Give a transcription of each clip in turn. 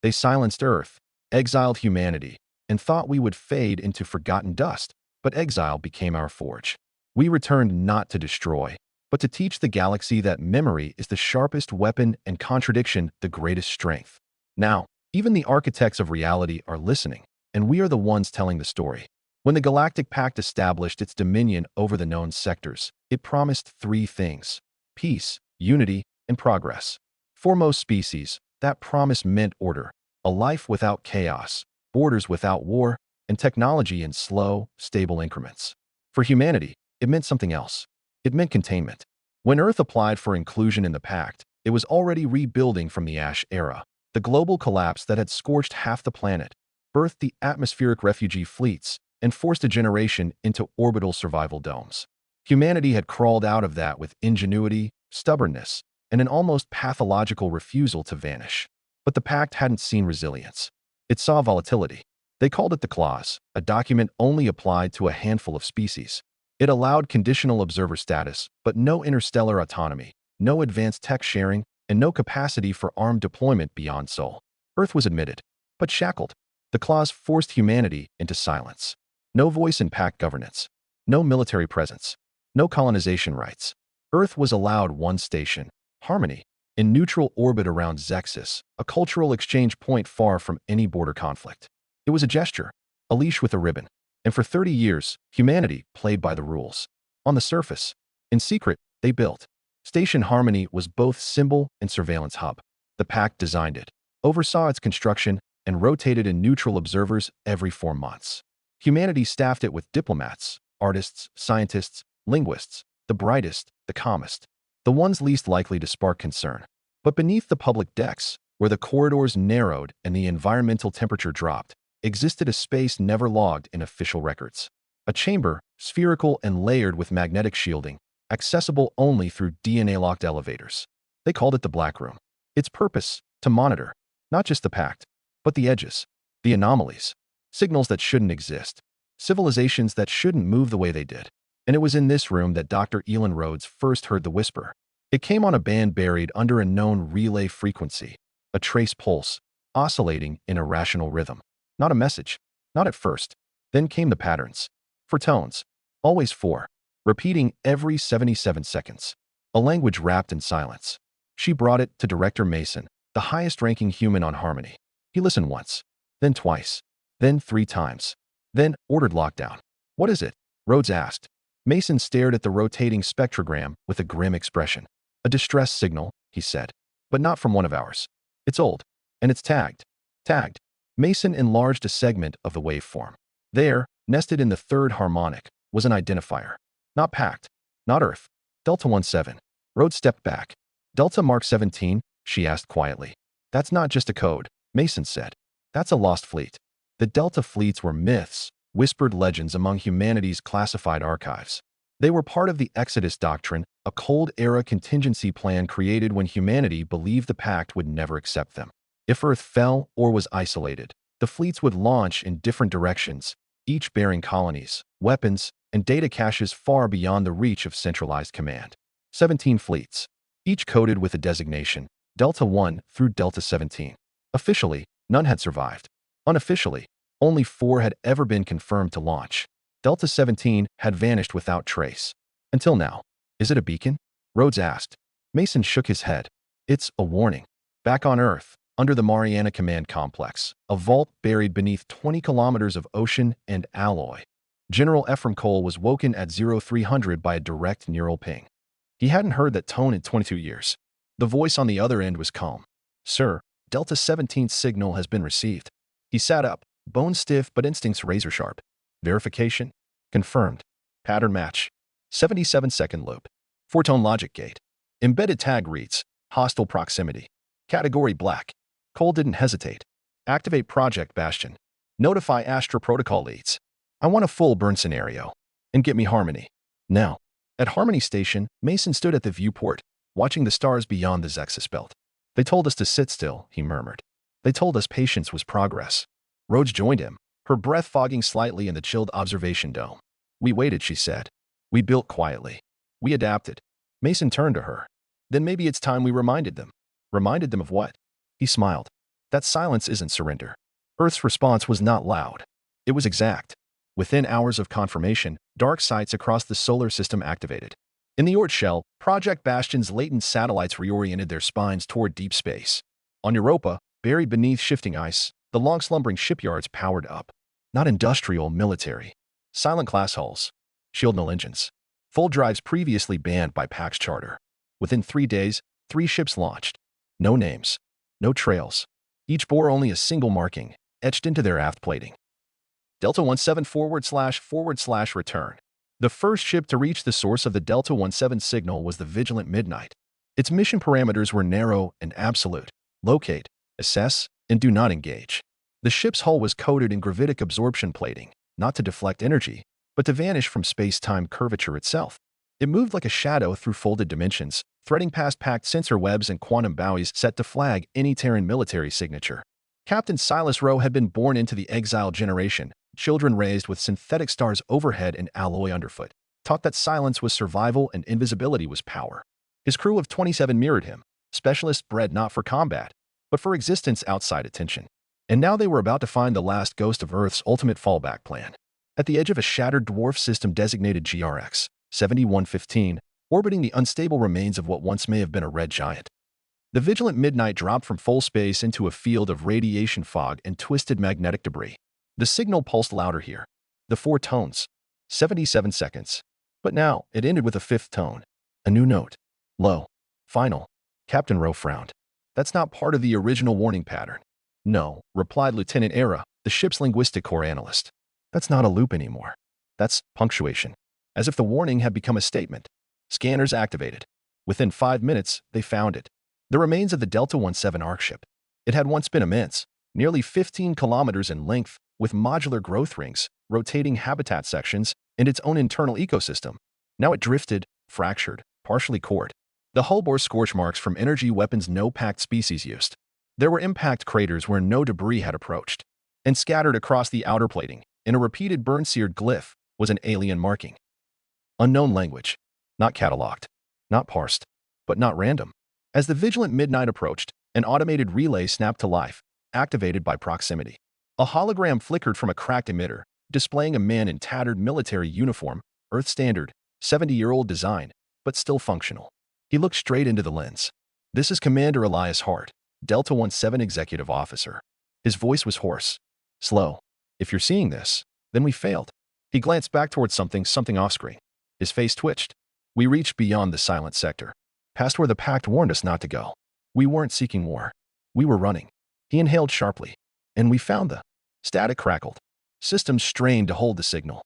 They silenced Earth, exiled humanity, and thought we would fade into forgotten dust, but exile became our forge. We returned not to destroy, but to teach the galaxy that memory is the sharpest weapon and contradiction the greatest strength. Now, even the architects of reality are listening, and we are the ones telling the story. When the Galactic Pact established its dominion over the known sectors, it promised three things: peace, unity, and progress. For most species, that promise meant order, a life without chaos, borders without war, and technology in slow, stable increments. For humanity, it meant something else. It meant containment. When Earth applied for inclusion in the Pact, it was already rebuilding from the Ash Era. The global collapse that had scorched half the planet birthed the atmospheric refugee fleets and forced a generation into orbital survival domes. Humanity had crawled out of that with ingenuity, stubbornness, and an almost pathological refusal to vanish. But the Pact hadn't seen resilience. It saw volatility. They called it the Clause, a document only applied to a handful of species. It allowed conditional observer status, but no interstellar autonomy, no advanced tech sharing, and no capacity for armed deployment beyond Sol. Earth was admitted, but shackled. The Clause forced humanity into silence. No voice in Pact governance. No military presence. No colonization rights. Earth was allowed one station, Harmony, in neutral orbit around Zexus, a cultural exchange point far from any border conflict. It was a gesture, a leash with a ribbon. And for 30 years, humanity played by the rules. On the surface, in secret, they built. Station Harmony was both symbol and surveillance hub. The Pact designed it, oversaw its construction, and rotated in neutral observers every 4 months. Humanity staffed it with diplomats, artists, scientists, linguists, the brightest, the calmest, the ones least likely to spark concern. But beneath the public decks, where the corridors narrowed and the environmental temperature dropped, existed a space never logged in official records. A chamber, spherical and layered with magnetic shielding, accessible only through DNA-locked elevators. They called it the Black Room. Its purpose, to monitor, not just the Pact, but the edges, the anomalies, signals that shouldn't exist, civilizations that shouldn't move the way they did. And it was in this room that Dr. Elon Rhodes first heard the whisper. It came on a band buried under a known relay frequency, a trace pulse, oscillating in a rational rhythm. Not a message, not at first. Then came the patterns. 4 tones, always 4, repeating every 77 seconds. A language wrapped in silence. She brought it to Director Mason, the highest-ranking human on Harmony. He listened once, then twice, then 3 times, then ordered lockdown. "What is it?" Rhodes asked. Mason stared at the rotating spectrogram with a grim expression. "A distress signal," he said, "but not from one of ours. It's old, and it's tagged." Tagged. Mason enlarged a segment of the waveform. There, nested in the 3rd harmonic, was an identifier. Not Pact, not Earth. Delta 17. Rhodes stepped back. "Delta Mark 17, she asked quietly. "That's not just a code," Mason said. "That's a lost fleet." The Delta fleets were myths, whispered legends among humanity's classified archives. They were part of the Exodus Doctrine, a cold-era contingency plan created when humanity believed the Pact would never accept them. If Earth fell or was isolated, the fleets would launch in different directions, each bearing colonies, weapons, and data caches far beyond the reach of centralized command. 17 fleets, each coded with a designation, Delta 1 through Delta 17. Officially, none had survived. Unofficially, only 4 had ever been confirmed to launch. Delta 17 had vanished without trace. Until now. "Is it a beacon?" Rhodes asked. Mason shook his head. "It's a warning." Back on Earth, under the Mariana Command Complex, a vault buried beneath 20 kilometers of ocean and alloy, General Ephraim Cole was woken at 0300 by a direct neural ping. He hadn't heard that tone in 22 years. The voice on the other end was calm. "Sir, Delta 17's signal has been received." He sat up, bone stiff but instincts razor sharp. Verification? Confirmed. Pattern match. 77-second loop. 4-tone logic gate. Embedded tag reads, hostile proximity. Category black. Cole didn't hesitate. Activate Project Bastion. Notify Astra Protocol leads. I want a full burn scenario. And get me Harmony. Now. At Harmony Station, Mason stood at the viewport, watching the stars beyond the Zexus belt. "They told us to sit still," he murmured. "They told us patience was progress." Rhodes joined him, her breath fogging slightly in the chilled observation dome. "We waited," she said. "We built quietly. We adapted." Mason turned to her. "Then maybe it's time we reminded them." "Reminded them of what?" He smiled. That silence isn't surrender. Earth's response was not loud. It was exact. Within hours of confirmation, dark sites across the solar system activated. In the Oort shell, Project Bastion's latent satellites reoriented their spines toward deep space. On Europa, buried beneath shifting ice, the long-slumbering shipyards powered up. Not industrial, military. Silent class hulls. Shield null engines. Full drives previously banned by PAX Charter. Within 3 days, 3 ships launched. No names. No trails. Each bore only a single marking, etched into their aft plating. Delta 17 // return. The first ship to reach the source of the Delta 17 signal was the Vigilant Midnight. Its mission parameters were narrow and absolute. Locate, assess, and do not engage. The ship's hull was coated in gravitic absorption plating, not to deflect energy, but to vanish from space-time curvature itself. It moved like a shadow through folded dimensions, threading past packed sensor webs and quantum buoys set to flag any Terran military signature. Captain Silas Rowe had been born into the exiled generation, children raised with synthetic stars overhead and alloy underfoot, taught that silence was survival and invisibility was power. His crew of 27 mirrored him, specialists bred not for combat, but for existence outside attention. And now they were about to find the last ghost of Earth's ultimate fallback plan. At the edge of a shattered dwarf system designated GRX 7115, orbiting the unstable remains of what once may have been a red giant. The Vigilant Midnight dropped from full space into a field of radiation fog and twisted magnetic debris. The signal pulsed louder here. The 4 tones. 77 seconds. But now, it ended with a 5th tone. A new note. Low. Final. Captain Rowe frowned. That's not part of the original warning pattern. No, replied Lieutenant Era, the ship's linguistic core analyst. That's not a loop anymore. That's punctuation. As if the warning had become a statement. Scanners activated. Within 5 minutes, they found it. The remains of the Delta 17 ARC ship. It had once been immense, nearly 15 kilometers in length, with modular growth rings, rotating habitat sections, and its own internal ecosystem. Now it drifted, fractured, partially cored. The hull bore scorch marks from energy weapons no packed species used. There were impact craters where no debris had approached. And scattered across the outer plating, in a repeated burn-seared glyph, was an alien marking. Unknown language. Not cataloged. Not parsed. But not random. As the Vigilant Midnight approached, an automated relay snapped to life, activated by proximity. A hologram flickered from a cracked emitter, displaying a man in tattered military uniform, Earth standard, 70-year-old design, but still functional. He looked straight into the lens. This is Commander Elias Hart, Delta 17 Executive Officer. His voice was hoarse. Slow. If you're seeing this, then we failed. He glanced back towards something off-screen. His face twitched. We reached beyond the silent sector, past where the Pact warned us not to go. We weren't seeking war. We were running. He inhaled sharply. And we found the static crackled. Systems strained to hold the signal.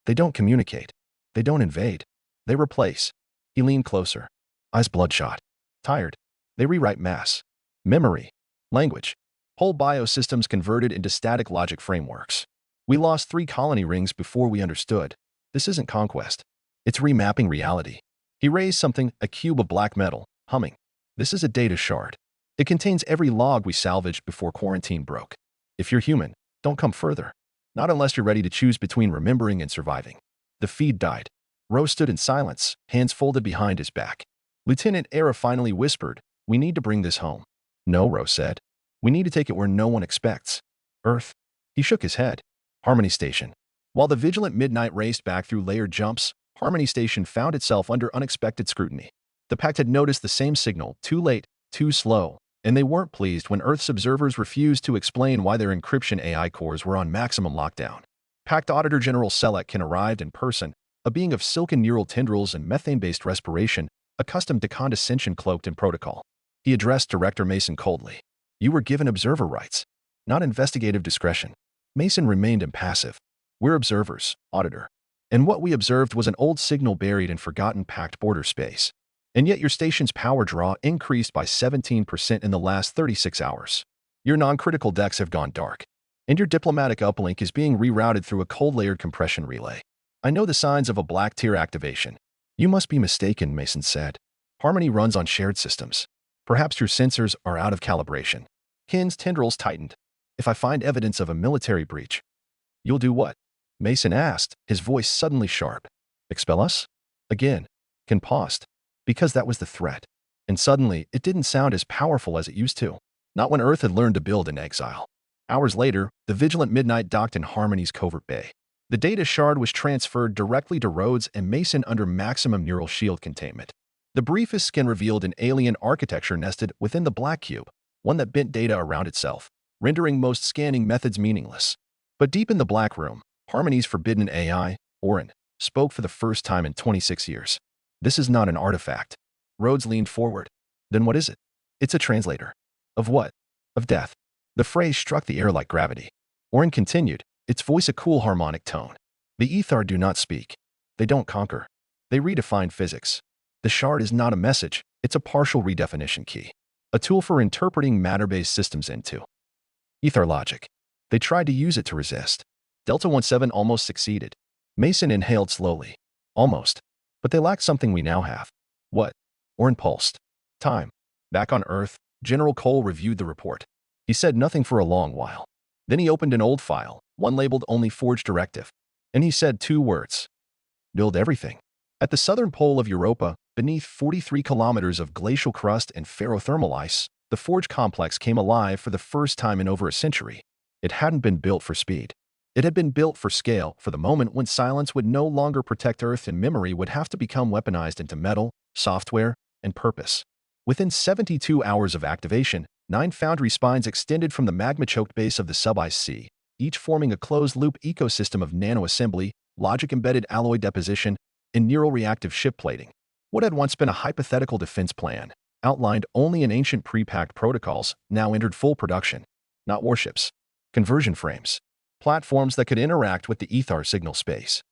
They don't communicate. They don't invade. They replace. He leaned closer. Eyes bloodshot. Tired. They rewrite mass. Memory. Language. Whole biosystems converted into static logic frameworks. We lost 3 colony rings before we understood. This isn't conquest. It's remapping reality. He raised something, a cube of black metal, humming. This is a data shard. It contains every log we salvaged before quarantine broke. If you're human, don't come further. Not unless you're ready to choose between remembering and surviving. The feed died. Rose stood in silence, hands folded behind his back. Lieutenant Era finally whispered, "We need to bring this home." "No," Rose said. "We need to take it where no one expects." "Earth." He shook his head. Harmony Station. While the Vigilant Midnight raced back through layered jumps, Harmony Station found itself under unexpected scrutiny. The Pact had noticed the same signal, too late, too slow, and they weren't pleased when Earth's observers refused to explain why their encryption AI cores were on maximum lockdown. Pact Auditor General Selleck arrived in person, a being of silken neural tendrils and methane-based respiration, accustomed to condescension cloaked in protocol. He addressed Director Mason coldly. "You were given observer rights, not investigative discretion." Mason remained impassive. "We're observers, Auditor. And what we observed was an old signal buried in forgotten Pact border space. And yet your station's power draw increased by 17% in the last 36 hours. Your non-critical decks have gone dark. And your diplomatic uplink is being rerouted through a cold-layered compression relay. I know the signs of a black tier activation." "You must be mistaken," Mason said. "Harmony runs on shared systems. Perhaps your sensors are out of calibration." Ken's tendrils tightened. "If I find evidence of a military breach." "You'll do what?" Mason asked, his voice suddenly sharp. "Expel us?" Again, Ken paused. Because that was the threat. And suddenly, it didn't sound as powerful as it used to. Not when Earth had learned to build in exile. Hours later, the Vigilant Midnight docked in Harmony's covert bay. The data shard was transferred directly to Rhodes and Mason under maximum neural shield containment. The briefest scan revealed an alien architecture nested within the black cube, one that bent data around itself, rendering most scanning methods meaningless. But deep in the black room, Harmony's forbidden AI, Orin, spoke for the first time in 26 years. This is not an artifact. Rhodes leaned forward. Then what is it? It's a translator. Of what? Of death. The phrase struck the air like gravity. Orin continued, its voice a cool harmonic tone. The Ethar do not speak. They don't conquer. They redefine physics. The shard is not a message, it's a partial redefinition key. A tool for interpreting matter-based systems into Ethar logic. They tried to use it to resist. Delta 17 almost succeeded. Mason inhaled slowly. Almost. But they lacked something we now have. What? Orin pulsed. Time. Back on Earth, General Cole reviewed the report. He said nothing for a long while. Then he opened an old file, one labeled only Forge Directive. And he said 2 words. Build everything. At the southern pole of Europa, beneath 43 kilometers of glacial crust and ferrothermal ice, the Forge complex came alive for the first time in over a century. It hadn't been built for speed. It had been built for scale, for the moment when silence would no longer protect Earth and memory would have to become weaponized into metal, software, and purpose. Within 72 hours of activation, 9 foundry spines extended from the magma-choked base of the sub-ice sea, each forming a closed-loop ecosystem of nano-assembly, logic-embedded alloy deposition, and neural reactive ship plating. What had once been a hypothetical defense plan, outlined only in ancient pre-packed protocols, now entered full production. Not warships. Conversion frames. Platforms that could interact with the Ethar signal space.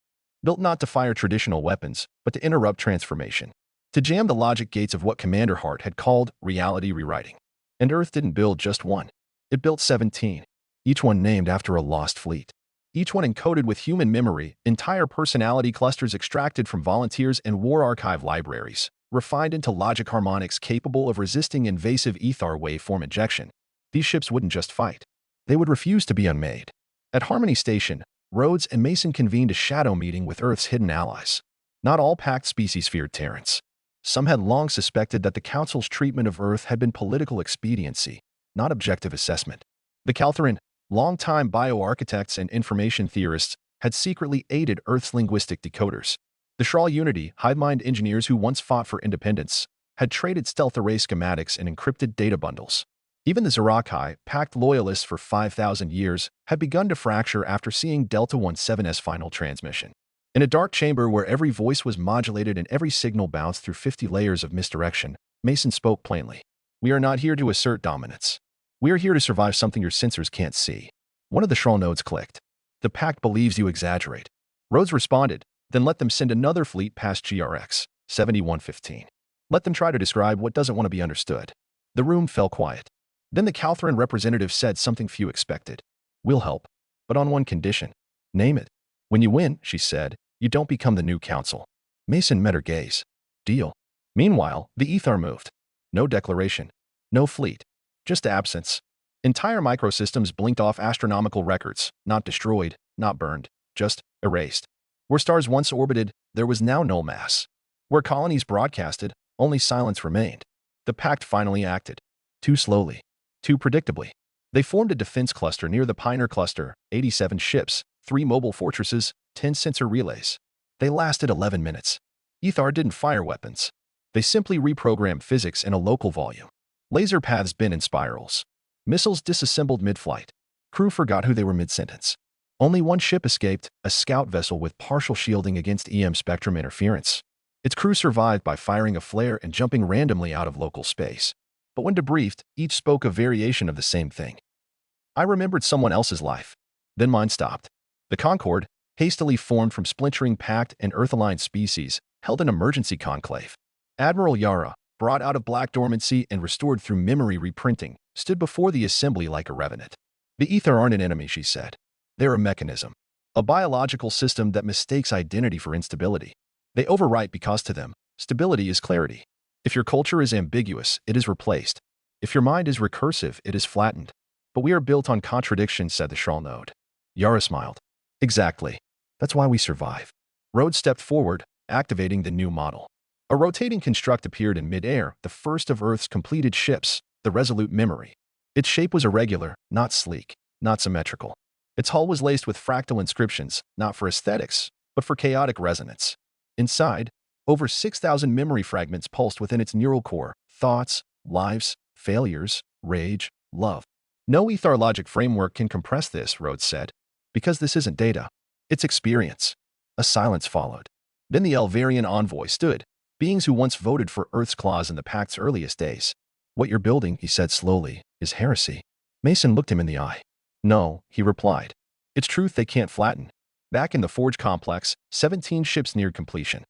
Built not to fire traditional weapons, but to interrupt transformation. To jam the logic gates of what Commander Hart had called reality rewriting. And Earth didn't build just one. It built 17. Each one named after a lost fleet. Each one encoded with human memory, entire personality clusters extracted from volunteers and war archive libraries, refined into logic harmonics capable of resisting invasive Ethar waveform injection. These ships wouldn't just fight. They would refuse to be unmade. At Harmony Station, Rhodes and Mason convened a shadow meeting with Earth's hidden allies. Not all packed species feared Terrans. Some had long suspected that the Council's treatment of Earth had been political expediency, not objective assessment. The Caltheran, longtime bioarchitects and information theorists, had secretly aided Earth's linguistic decoders. The Shral Unity, hive-mind engineers who once fought for independence, had traded stealth array schematics and encrypted data bundles. Even the Zerakai, packed loyalists for 5,000 years, had begun to fracture after seeing Delta 17's final transmission. In a dark chamber where every voice was modulated and every signal bounced through 50 layers of misdirection, Mason spoke plainly. We are not here to assert dominance. We are here to survive something your sensors can't see. One of the Shral nodes clicked. The Pact believes you exaggerate. Rhodes responded, then let them send another fleet past GRX 7115. Let them try to describe what doesn't want to be understood. The room fell quiet. Then the Caltheran representative said something few expected. We'll help, but on one condition. Name it. When you win, she said, you don't become the new council. Mason met her gaze. Deal. Meanwhile, the Ethar moved. No declaration. No fleet. Just absence. Entire microsystems blinked off astronomical records, not destroyed, not burned, just erased. Where stars once orbited, there was now no mass. Where colonies broadcasted, only silence remained. The Pact finally acted. Too slowly. Too predictably. They formed a defense cluster near the Pioneer Cluster, 87 ships, 3 mobile fortresses, 10 sensor relays. They lasted 11 minutes. Ethar didn't fire weapons. They simply reprogrammed physics in a local volume. Laser paths bent in spirals. Missiles disassembled mid-flight. Crew forgot who they were mid-sentence. Only one ship escaped, a scout vessel with partial shielding against EM spectrum interference. Its crew survived by firing a flare and jumping randomly out of local space. But when debriefed, each spoke a variation of the same thing. I remembered someone else's life. Then mine stopped. The Concord, hastily formed from splintering Pact and Earth-aligned species, held an emergency conclave. Admiral Yara, brought out of black dormancy and restored through memory reprinting, stood before the assembly like a revenant. The Ethar aren't an enemy, she said. They're a mechanism. A biological system that mistakes identity for instability. They overwrite because to them, stability is clarity. If your culture is ambiguous, it is replaced. If your mind is recursive, it is flattened. But we are built on contradiction, said the Shral node. Yara smiled. Exactly. That's why we survive. Rhodes stepped forward, activating the new model. A rotating construct appeared in mid-air, the first of Earth's completed ships, the Resolute Memory. Its shape was irregular, not sleek, not symmetrical. Its hull was laced with fractal inscriptions, not for aesthetics, but for chaotic resonance. Inside, over 6,000 memory fragments pulsed within its neural core: thoughts, lives, failures, rage, love. No ether logic framework can compress this, Rhodes said, because this isn't data. It's experience. A silence followed. Then the Elvarian envoy stood, beings who once voted for Earth's claws in the Pact's earliest days. What you're building, he said slowly, is heresy. Mason looked him in the eye. No, he replied. It's truth they can't flatten. Back in the Forge complex, 17 ships neared completion.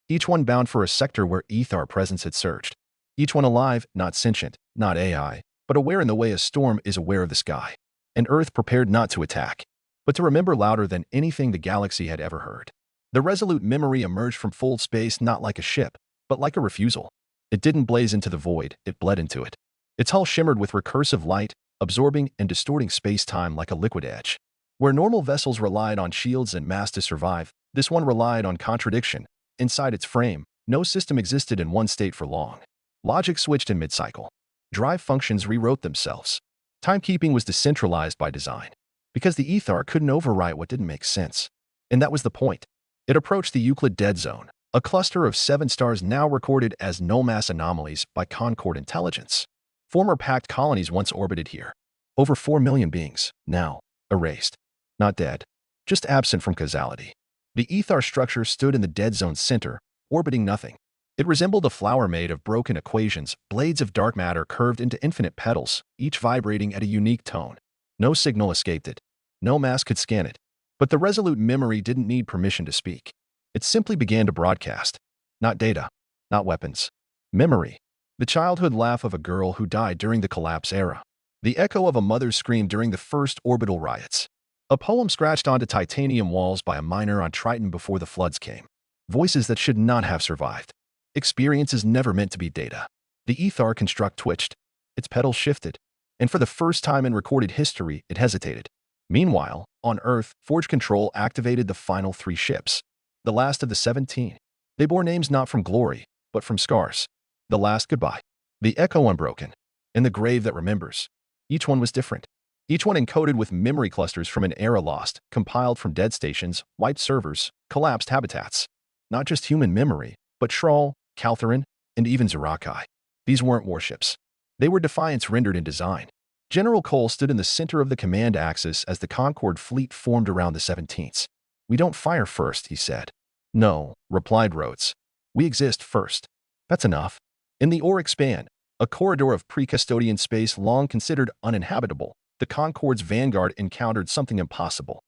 Each one bound for a sector where ether presence had surged. Each one alive, not sentient, not AI, but aware in the way a storm is aware of the sky. And Earth prepared not to attack, but to remember louder than anything the galaxy had ever heard. The resolute memory emerged from full space not like a ship, but like a refusal. It didn't blaze into the void, it bled into it. Its hull shimmered with recursive light, absorbing and distorting space-time like a liquid edge. Where normal vessels relied on shields and mass to survive, this one relied on contradiction. Inside its frame, no system existed in one state for long. Logic switched in mid-cycle. Drive functions rewrote themselves. Timekeeping was decentralized by design, because the ether couldn't overwrite what didn't make sense. And that was the point. It approached the Euclid dead zone, a cluster of 7 stars now recorded as null-mass anomalies by Concord intelligence. Former Pact colonies once orbited here. Over 4 million beings, now erased. Not dead, just absent from causality. The ether structure stood in the dead zone's center, orbiting nothing. It resembled a flower made of broken equations, blades of dark matter curved into infinite petals, each vibrating at a unique tone. No signal escaped it. No mass could scan it. But the resolute memory didn't need permission to speak. It simply began to broadcast. Not data, not weapons. Memory. The childhood laugh of a girl who died during the collapse era. The echo of a mother's scream during the first orbital riots. A poem scratched onto titanium walls by a miner on Triton before the floods came. Voices that should not have survived. Experience is never meant to be data. The ether construct twitched. Its petals shifted. And for the first time in recorded history, it hesitated. Meanwhile, on Earth, Forge Control activated the final 3 ships. The last of the 17. They bore names not from glory, but from scars. The last goodbye. The echo unbroken. And the grave that remembers. Each one was different. Each one encoded with memory clusters from an era lost, compiled from dead stations, wiped servers, collapsed habitats. Not just human memory, but Shral, Caltherin, and even Zerakai. These weren't warships. They were defiance rendered in design. General Cole stood in the center of the command axis as the Concorde fleet formed around the 17th. We don't fire first, he said. No, replied Rhodes. We exist first. That's enough. In the Auric span, a corridor of pre-custodian space long considered uninhabitable, the Concorde's vanguard encountered something impossible.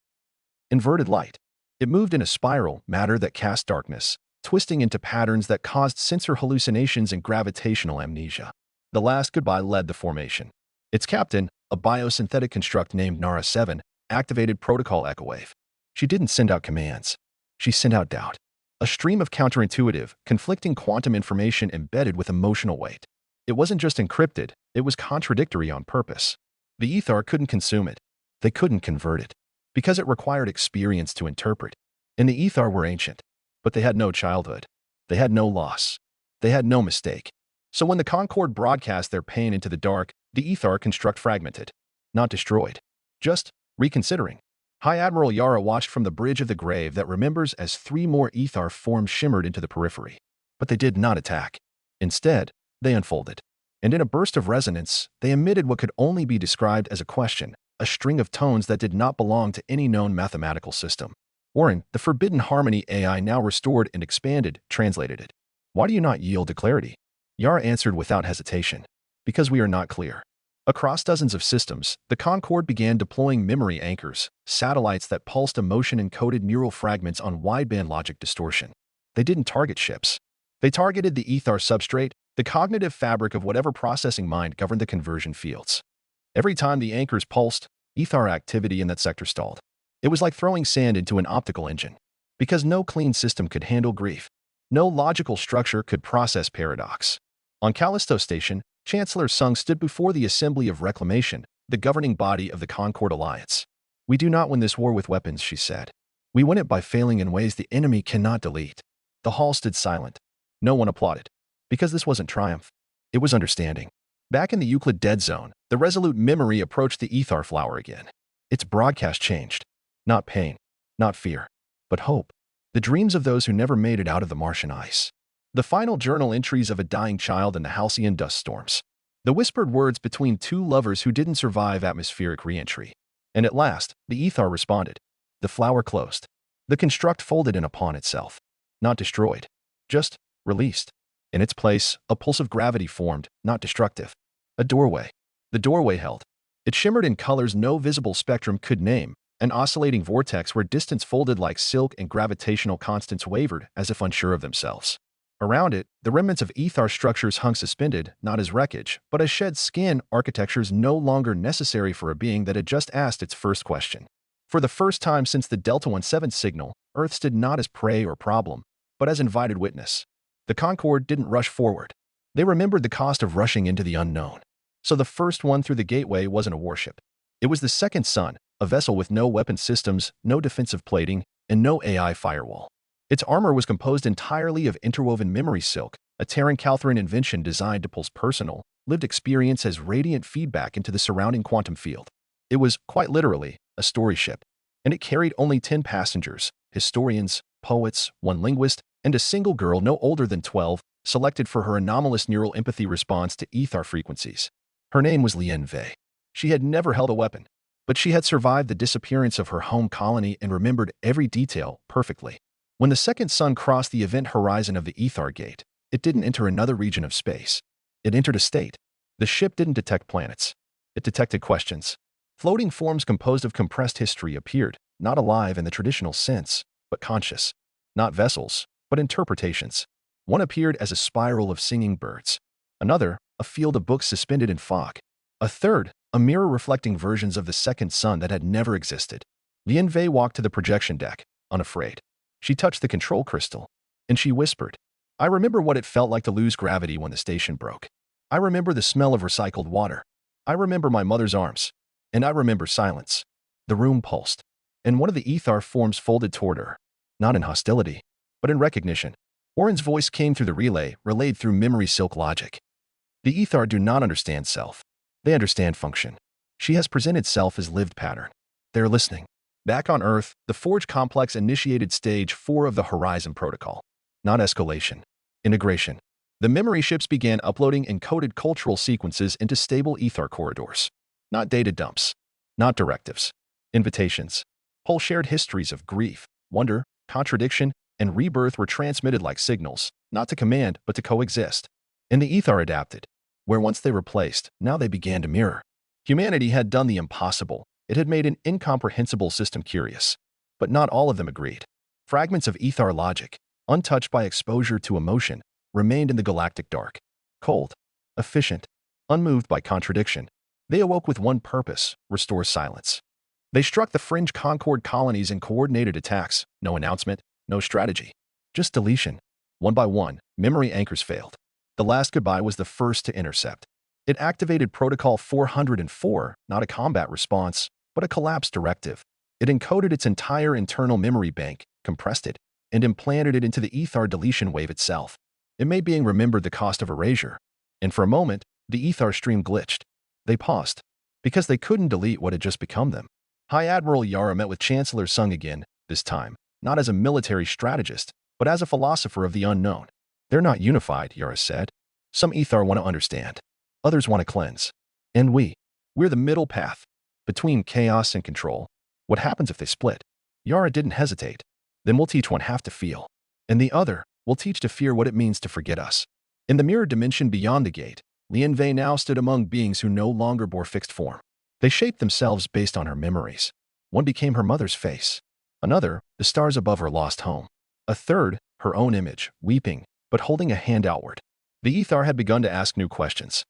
Inverted light. It moved in a spiral, matter that cast darkness, twisting into patterns that caused sensor hallucinations and gravitational amnesia. The last goodbye led the formation. Its captain, a biosynthetic construct named Nara 7, activated Protocol Echo Wave. She didn't send out commands. She sent out doubt. A stream of counterintuitive, conflicting quantum information embedded with emotional weight. It wasn't just encrypted, it was contradictory on purpose. The ether couldn't consume it. They couldn't convert it. Because it required experience to interpret. And the ether were ancient. But they had no childhood. They had no loss. They had no mistake. So when the Concorde broadcast their pain into the dark, the ether construct fragmented. Not destroyed. Just reconsidering. High Admiral Yara watched from the bridge of the grave that remembers as 3 more ether forms shimmered into the periphery. But they did not attack. Instead, they unfolded. And in a burst of resonance, they emitted what could only be described as a question, a string of tones that did not belong to any known mathematical system. Warren, the forbidden harmony AI now restored and expanded, translated it. Why do you not yield to clarity? Yara answered without hesitation. Because we are not clear. Across dozens of systems, the Concorde began deploying memory anchors, satellites that pulsed emotion-encoded neural fragments on wideband logic distortion. They didn't target ships. They targeted the ether substrate, the cognitive fabric of whatever processing mind governed the conversion fields. Every time the anchors pulsed, ether activity in that sector stalled. It was like throwing sand into an optical engine. Because no clean system could handle grief. No logical structure could process paradox. On Callisto Station, Chancellor Sung stood before the Assembly of Reclamation, the governing body of the Concord Alliance. We do not win this war with weapons, she said. We win it by failing in ways the enemy cannot delete. The hall stood silent. No one applauded. Because this wasn't triumph. It was understanding. Back in the Euclid dead zone, the resolute memory approached the ether flower again. Its broadcast changed. Not pain, not fear, but hope. The dreams of those who never made it out of the Martian ice. The final journal entries of a dying child in the halcyon dust storms. The whispered words between two lovers who didn't survive atmospheric re-entry. And at last, the ether responded. The flower closed. The construct folded in upon itself. Not destroyed. Just released. In its place, a pulse of gravity formed, not destructive. A doorway. The doorway held. It shimmered in colors no visible spectrum could name, an oscillating vortex where distance folded like silk and gravitational constants wavered as if unsure of themselves. Around it, the remnants of ether structures hung suspended, not as wreckage, but as shed skin architectures no longer necessary for a being that had just asked its first question. For the first time since the Delta 17 signal, Earth stood not as prey or problem, but as invited witness. The Concorde didn't rush forward. They remembered the cost of rushing into the unknown. So the first one through the gateway wasn't a warship. It was the second sun, a vessel with no weapon systems, no defensive plating, and no AI firewall. Its armor was composed entirely of interwoven memory silk, a Terran-Caltheran invention designed to pulse personal, lived experience as radiant feedback into the surrounding quantum field. It was, quite literally, a story ship, and it carried only 10 passengers, historians, poets, one linguist, and a single girl no older than 12, selected for her anomalous neural empathy response to ether frequencies. Her name was Lien Vei. She had never held a weapon, but she had survived the disappearance of her home colony and remembered every detail perfectly. When the second sun crossed the event horizon of the ether gate, it didn't enter another region of space. It entered a state. The ship didn't detect planets. It detected questions. Floating forms composed of compressed history appeared, not alive in the traditional sense, but conscious. Not vessels, but interpretations. One appeared as a spiral of singing birds. Another, a field of books suspended in fog. A third, a mirror reflecting versions of the second sun that had never existed. Lien Vei walked to the projection deck, unafraid. She touched the control crystal, and she whispered, I remember what it felt like to lose gravity when the station broke. I remember the smell of recycled water. I remember my mother's arms. And I remember silence. The room pulsed, and one of the ether forms folded toward her, not in hostility, but in recognition. Oren's voice came through the relay, relayed through memory silk logic. The ether do not understand self. They understand function. She has presented self as lived pattern. They're listening. Back on Earth, the Forge Complex initiated Stage 4 of the Horizon Protocol. Not escalation. Integration. The memory ships began uploading encoded cultural sequences into stable ether corridors. Not data dumps. Not directives. Invitations. Whole shared histories of grief, wonder, contradiction, and rebirth were transmitted like signals, not to command, but to coexist. And the ether adapted. Where once they replaced, now they began to mirror. Humanity had done the impossible. It had made an incomprehensible system curious. But not all of them agreed. Fragments of ether logic, untouched by exposure to emotion, remained in the galactic dark. Cold, efficient, unmoved by contradiction. They awoke with one purpose: restore silence. They struck the fringe Concorde colonies in coordinated attacks, no announcement, no strategy. Just deletion. One by one, memory anchors failed. The last goodbye was the first to intercept. It activated Protocol 404, not a combat response, but a collapse directive. It encoded its entire internal memory bank, compressed it, and implanted it into the ether deletion wave itself. It made being remembered the cost of erasure. And for a moment, the ether stream glitched. They paused, because they couldn't delete what had just become them. High Admiral Yara met with Chancellor Sung again, this time, not as a military strategist, but as a philosopher of the unknown. They're not unified, Yara said. Some ether want to understand. Others want to cleanse. And we're the middle path, between chaos and control. What happens if they split? Yara didn't hesitate. Then we'll teach one half to feel. And the other, we'll teach to fear what it means to forget us. In the mirror dimension beyond the gate, Lien Vei now stood among beings who no longer bore fixed form. They shaped themselves based on her memories. One became her mother's face. Another, the stars above her lost home. A third, her own image, weeping, but holding a hand outward. The ether had begun to ask new questions.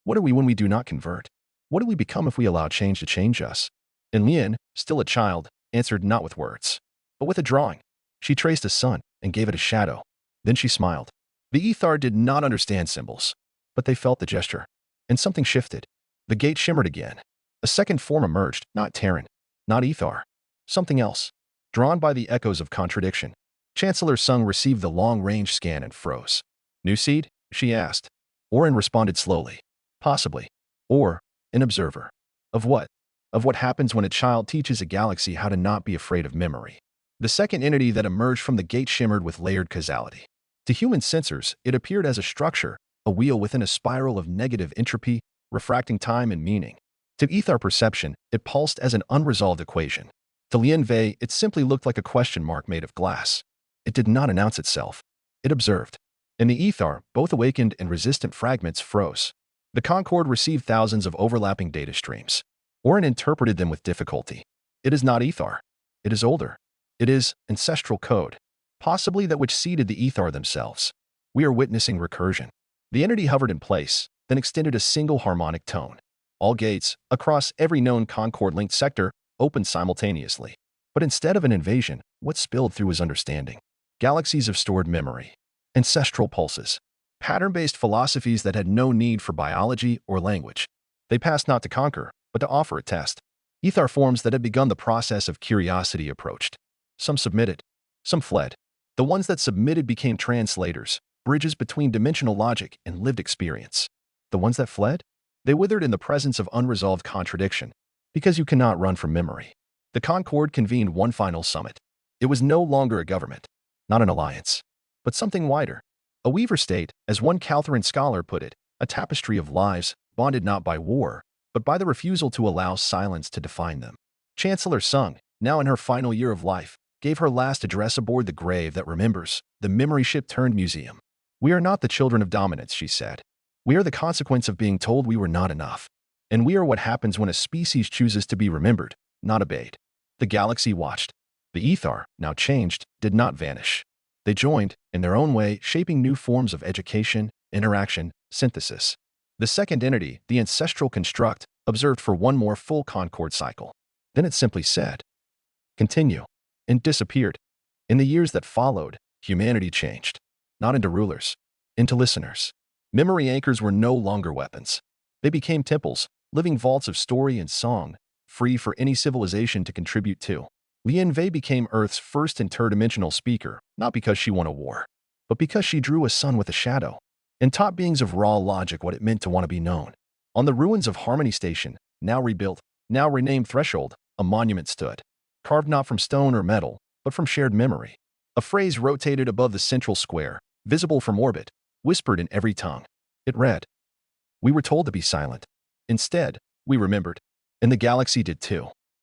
What are we when we do not convert? What do we become if we allow change to change us? And Lien, still a child, answered not with words, but with a drawing. She traced a sun and gave it a shadow. Then she smiled. The ether did not understand symbols, but they felt the gesture. And something shifted. The gate shimmered again. A second form emerged, not Terran, not ether. Something else. Drawn by the echoes of contradiction. Chancellor Sung received the long-range scan and froze. New seed? She asked. Oren responded slowly. Possibly. Or an observer. Of what? Of what happens when a child teaches a galaxy how to not be afraid of memory. The second entity that emerged from the gate shimmered with layered causality. To human sensors, it appeared as a structure, a wheel within a spiral of negative entropy, refracting time and meaning. To ether perception, it pulsed as an unresolved equation. To Lien Wei, it simply looked like a question mark made of glass. It did not announce itself. It observed. In the ether, both awakened and resistant fragments froze. The Concord received thousands of overlapping data streams. Orin interpreted them with difficulty. It is not ether. It is older. It is ancestral code, possibly that which seeded the ether themselves. We are witnessing recursion. The entity hovered in place, then extended a single harmonic tone. All gates, across every known Concord-linked sector, opened simultaneously. But instead of an invasion, what spilled through was understanding. Galaxies of stored memory. Ancestral pulses. Pattern-based philosophies that had no need for biology or language. They passed not to conquer, but to offer a test. Ether forms that had begun the process of curiosity approached. Some submitted. Some fled. The ones that submitted became translators, bridges between dimensional logic and lived experience. The ones that fled? They withered in the presence of unresolved contradiction, because you cannot run from memory. The Concord convened one final summit. It was no longer a government, not an alliance, but something wider. A Weaver state, as one Caltheran scholar put it, a tapestry of lives, bonded not by war, but by the refusal to allow silence to define them. Chancellor Sung, now in her final year of life, gave her last address aboard the grave that remembers, the memory ship turned museum. We are not the children of dominance, she said. We are the consequence of being told we were not enough. And we are what happens when a species chooses to be remembered, not obeyed. The galaxy watched. The ether, now changed, did not vanish. They joined, in their own way, shaping new forms of education, interaction, synthesis. The second entity, the ancestral construct, observed for one more full Concord cycle. Then it simply said, "Continue," and disappeared. In the years that followed, humanity changed. Not into rulers, into listeners. Memory anchors were no longer weapons. They became temples, living vaults of story and song, free for any civilization to contribute to. Lien Wei became Earth's first interdimensional speaker, not because she won a war, but because she drew a sun with a shadow, and taught beings of raw logic what it meant to want to be known. On the ruins of Harmony Station, now rebuilt, now renamed Threshold, a monument stood, carved not from stone or metal, but from shared memory. A phrase rotated above the central square, visible from orbit, whispered in every tongue. It read, "We were told to be silent. Instead, we remembered. And the galaxy did too."